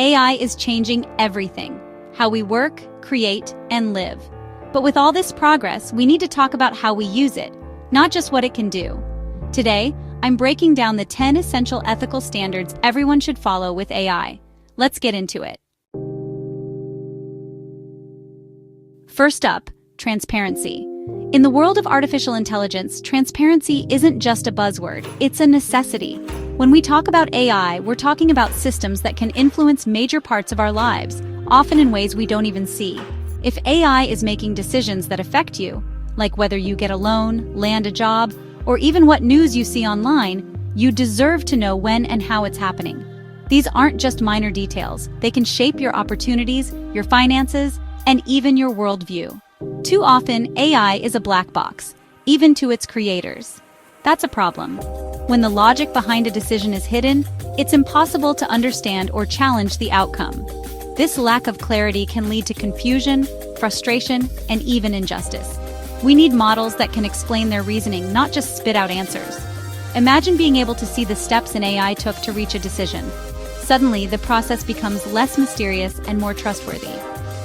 AI is changing everything: how we work, create, and live. But with all this progress, we need to talk about how we use it, not just what it can do. Today, I'm breaking down the 10 essential ethical standards everyone should follow with AI. Let's get into it. First up, transparency. In the world of artificial intelligence, transparency isn't just a buzzword, it's a necessity. When we talk about AI, we're talking about systems that can influence major parts of our lives, often in ways we don't even see. If AI is making decisions that affect you, like whether you get a loan, land a job, or even what news you see online, you deserve to know when and how it's happening. These aren't just minor details. They can shape your opportunities, your finances, and even your worldview. Too often, AI is a black box, even to its creators. That's a problem. When the logic behind a decision is hidden, it's impossible to understand or challenge the outcome. This lack of clarity can lead to confusion, frustration, and even injustice. We need models that can explain their reasoning, not just spit out answers. Imagine being able to see the steps an AI took to reach a decision. Suddenly, the process becomes less mysterious and more trustworthy.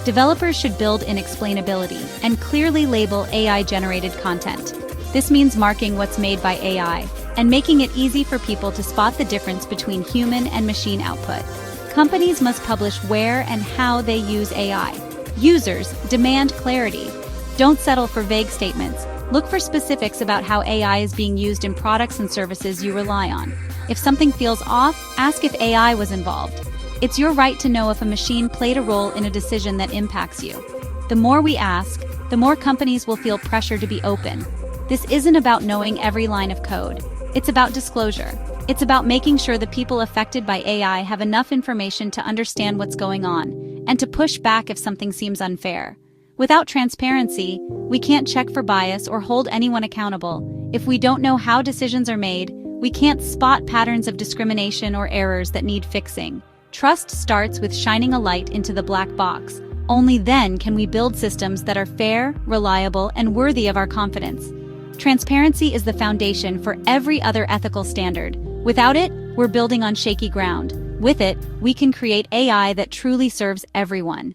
Developers should build in explainability and clearly label AI-generated content. This means marking what's made by AI and making it easy for people to spot the difference between human and machine output. Companies must publish where and how they use AI. Users demand clarity. Don't settle for vague statements. Look for specifics about how AI is being used in products and services you rely on. If something feels off, ask if AI was involved. It's your right to know if a machine played a role in a decision that impacts you. The more we ask, the more companies will feel pressure to be open. This isn't about knowing every line of code. It's about disclosure. It's about making sure the people affected by AI have enough information to understand what's going on and to push back if something seems unfair. Without transparency, we can't check for bias or hold anyone accountable. If we don't know how decisions are made, we can't spot patterns of discrimination or errors that need fixing. Trust starts with shining a light into the black box. Only then can we build systems that are fair, reliable, and worthy of our confidence. Transparency is the foundation for every other ethical standard. Without it, we're building on shaky ground. With it, we can create AI that truly serves everyone.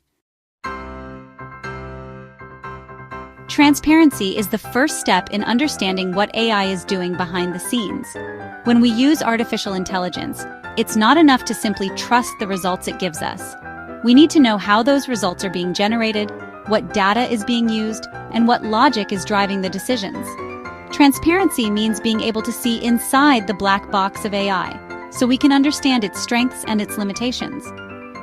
Transparency is the first step in understanding what AI is doing behind the scenes. When we use artificial intelligence, it's not enough to simply trust the results it gives us. We need to know how those results are being generated, what data is being used, and what logic is driving the decisions. Transparency means being able to see inside the black box of AI, so we can understand its strengths and its limitations.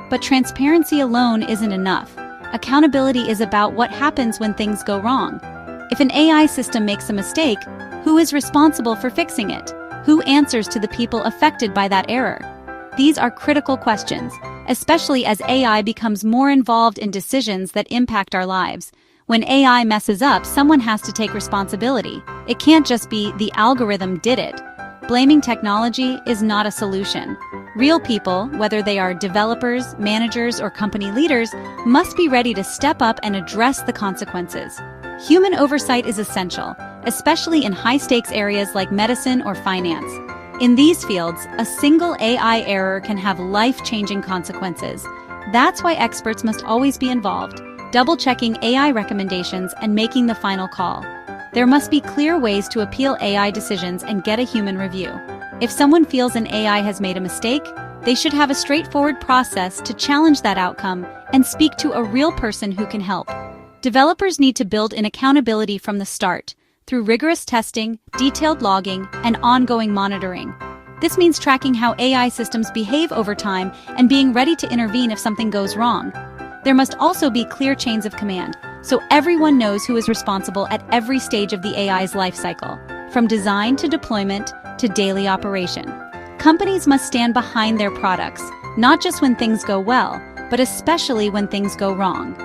But transparency alone isn't enough. Accountability is about what happens when things go wrong. If an AI system makes a mistake, who is responsible for fixing it? Who answers to the people affected by that error? These are critical questions, especially as AI becomes more involved in decisions that impact our lives. When AI messes up, someone has to take responsibility. It can't just be the algorithm did it. Blaming technology is not a solution. Real people, whether they are developers, managers, or company leaders, must be ready to step up and address the consequences. Human oversight is essential, especially in high-stakes areas like medicine or finance. In these fields, a single AI error can have life-changing consequences. That's why experts must always be involved, double-checking AI recommendations and making the final call. There must be clear ways to appeal AI decisions and get a human review. If someone feels an AI has made a mistake, they should have a straightforward process to challenge that outcome and speak to a real person who can help. Developers need to build in accountability from the start, through rigorous testing, detailed logging, and ongoing monitoring. This means tracking how AI systems behave over time and being ready to intervene if something goes wrong. There must also be clear chains of command, so everyone knows who is responsible at every stage of the AI's life cycle, from design to deployment to daily operation. Companies must stand behind their products, not just when things go well, but especially when things go wrong.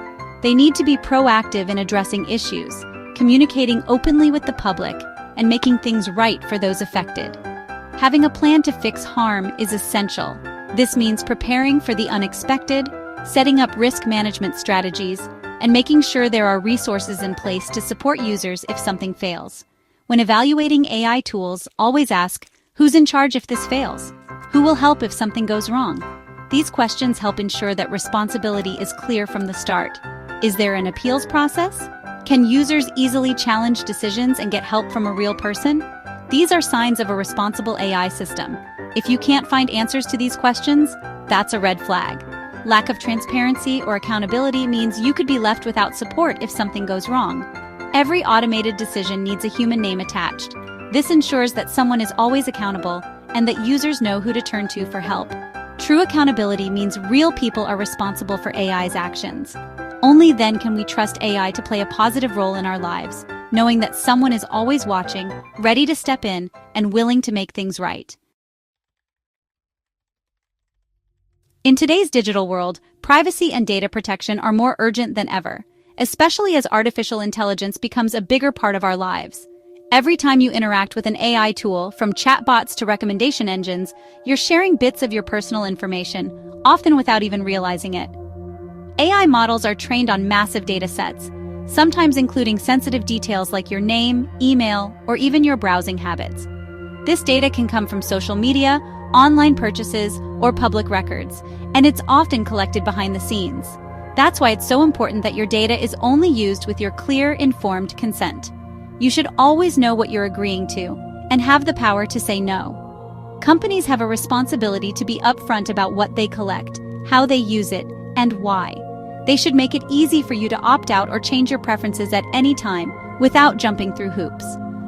They need to be proactive in addressing issues, communicating openly with the public, and making things right for those affected. Having a plan to fix harm is essential. This means preparing for the unexpected, setting up risk management strategies, and making sure there are resources in place to support users if something fails. When evaluating AI tools, always ask, who's in charge if this fails? Who will help if something goes wrong? These questions help ensure that responsibility is clear from the start. Is there an appeals process? Can users easily challenge decisions and get help from a real person? These are signs of a responsible AI system. If you can't find answers to these questions, that's a red flag. Lack of transparency or accountability means you could be left without support if something goes wrong. Every automated decision needs a human name attached. This ensures that someone is always accountable and that users know who to turn to for help. True accountability means real people are responsible for AI's actions. Only then can we trust AI to play a positive role in our lives, knowing that someone is always watching, ready to step in, and willing to make things right. In today's digital world, privacy and data protection are more urgent than ever, especially as artificial intelligence becomes a bigger part of our lives. Every time you interact with an AI tool, from chatbots to recommendation engines, you're sharing bits of your personal information, often without even realizing it. AI models are trained on massive data sets, sometimes including sensitive details like your name, email, or even your browsing habits. This data can come from social media, online purchases, or public records, and it's often collected behind the scenes. That's why it's so important that your data is only used with your clear, informed consent. You should always know what you're agreeing to and have the power to say no. Companies have a responsibility to be upfront about what they collect, how they use it, and why. They should make it easy for you to opt out or change your preferences at any time without jumping through hoops.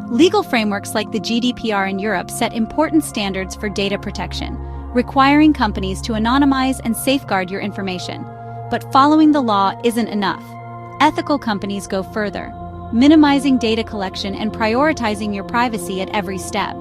Legal frameworks like the GDPR in Europe set important standards for data protection, requiring companies to anonymize and safeguard your information. But following the law isn't enough. Ethical companies go further, minimizing data collection and prioritizing your privacy at every step.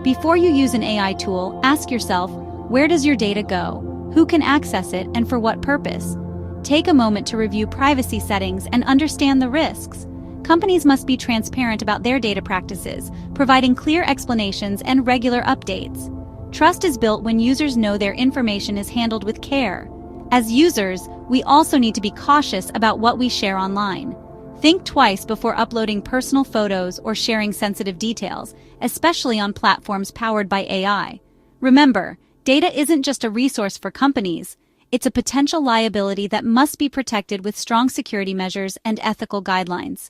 Before you use an AI tool, ask yourself, where does your data go? Who can access it, and for what purpose? Take a moment to review privacy settings and understand the risks. Companies must be transparent about their data practices, providing clear explanations and regular updates. Trust is built when users know their information is handled with care. As users, we also need to be cautious about what we share online. Think twice before uploading personal photos or sharing sensitive details, especially on platforms powered by AI. Remember, data isn't just a resource for companies. It's a potential liability that must be protected with strong security measures and ethical guidelines.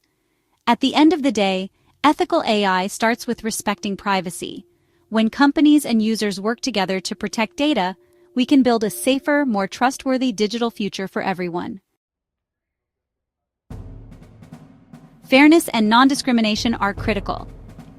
At the end of the day, ethical AI starts with respecting privacy. When companies and users work together to protect data, we can build a safer, more trustworthy digital future for everyone. Fairness and non-discrimination are critical.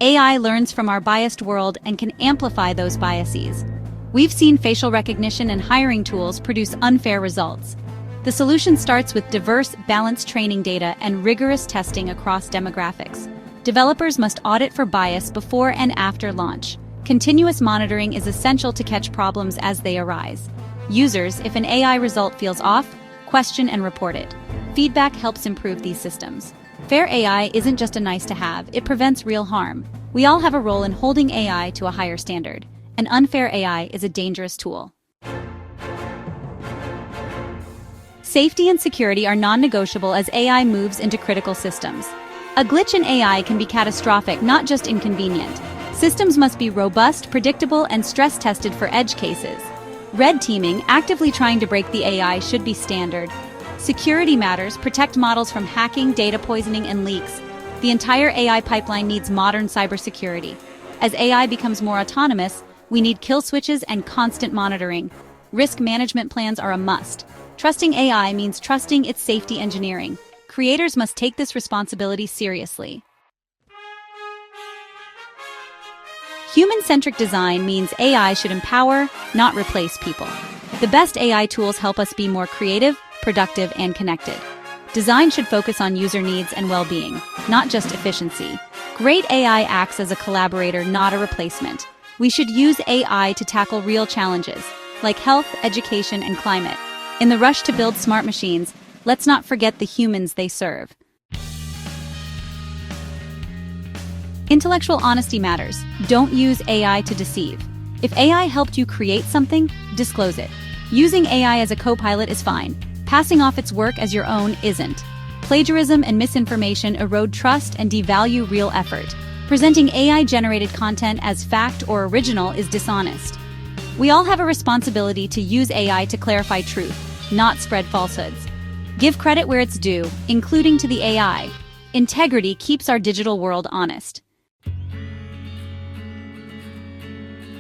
AI learns from our biased world and can amplify those biases. We've seen facial recognition and hiring tools produce unfair results. The solution starts with diverse, balanced training data and rigorous testing across demographics. Developers must audit for bias before and after launch. Continuous monitoring is essential to catch problems as they arise. Users, if an AI result feels off, question and report it. Feedback helps improve these systems. Fair AI isn't just a nice-to-have, it prevents real harm. We all have a role in holding AI to a higher standard. An unfair AI is a dangerous tool. Safety and security are non-negotiable as AI moves into critical systems. A glitch in AI can be catastrophic, not just inconvenient. Systems must be robust, predictable, and stress-tested for edge cases. Red teaming, actively trying to break the AI, should be standard. Security matters, protect models from hacking, data poisoning, and leaks. The entire AI pipeline needs modern cybersecurity. As AI becomes more autonomous, we need kill switches and constant monitoring. Risk management plans are a must. Trusting AI means trusting its safety engineering. Creators must take this responsibility seriously. Human-centric design means AI should empower, not replace people. The best AI tools help us be more creative, productive, and connected. Design should focus on user needs and well-being, not just efficiency. Great AI acts as a collaborator, not a replacement. We should use AI to tackle real challenges, like health, education, and climate. In the rush to build smart machines, let's not forget the humans they serve. Intellectual honesty matters. Don't use AI to deceive. If AI helped you create something, disclose it. Using AI as a co-pilot is fine. Passing off its work as your own isn't. Plagiarism and misinformation erode trust and devalue real effort. Presenting AI-generated content as fact or original is dishonest. We all have a responsibility to use AI to clarify truth, not spread falsehoods. Give credit where it's due, including to the AI. Integrity keeps our digital world honest.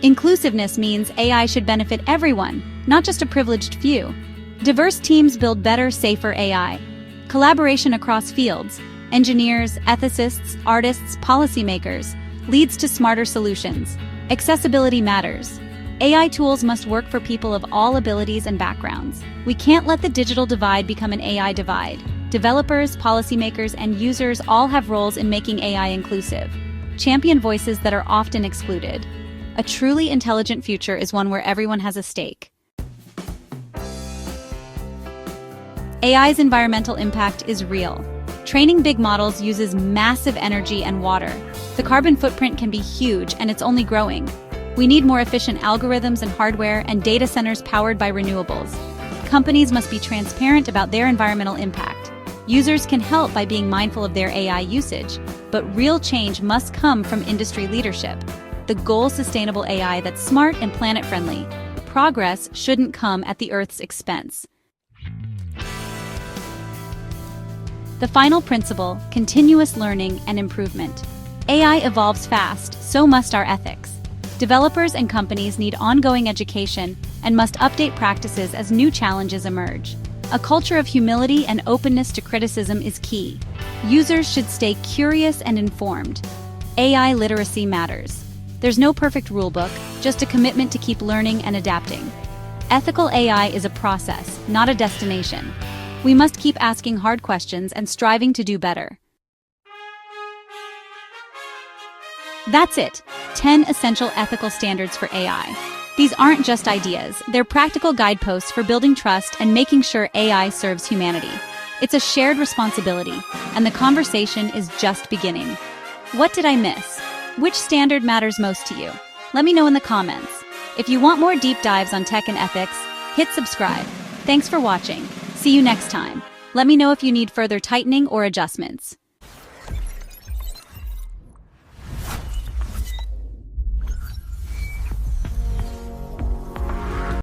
Inclusiveness means AI should benefit everyone, not just a privileged few. Diverse teams build better, safer AI. Collaboration across fields, engineers, ethicists, artists, policymakers, leads to smarter solutions. Accessibility matters. AI tools must work for people of all abilities and backgrounds. We can't let the digital divide become an AI divide. Developers, policymakers, and users all have roles in making AI inclusive. Champion voices that are often excluded. A truly intelligent future is one where everyone has a stake. AI's environmental impact is real. Training big models uses massive energy and water. The carbon footprint can be huge, and it's only growing. We need more efficient algorithms and hardware and data centers powered by renewables. Companies must be transparent about their environmental impact. Users can help by being mindful of their AI usage, but real change must come from industry leadership. The goal is sustainable AI that's smart and planet-friendly. Progress shouldn't come at the Earth's expense. The final principle, continuous learning and improvement. AI evolves fast, so must our ethics. Developers and companies need ongoing education and must update practices as new challenges emerge. A culture of humility and openness to criticism is key. Users should stay curious and informed. AI literacy matters. There's no perfect rulebook, just a commitment to keep learning and adapting. Ethical AI is a process, not a destination. We must keep asking hard questions and striving to do better. That's it. 10 essential ethical standards for AI. These aren't just ideas, they're practical guideposts for building trust and making sure AI serves humanity. It's a shared responsibility, and the conversation is just beginning. What did I miss? Which standard matters most to you? Let me know in the comments. If you want more deep dives on tech and ethics, hit subscribe. Thanks for watching. See you next time. Let me know if you need further tightening or adjustments.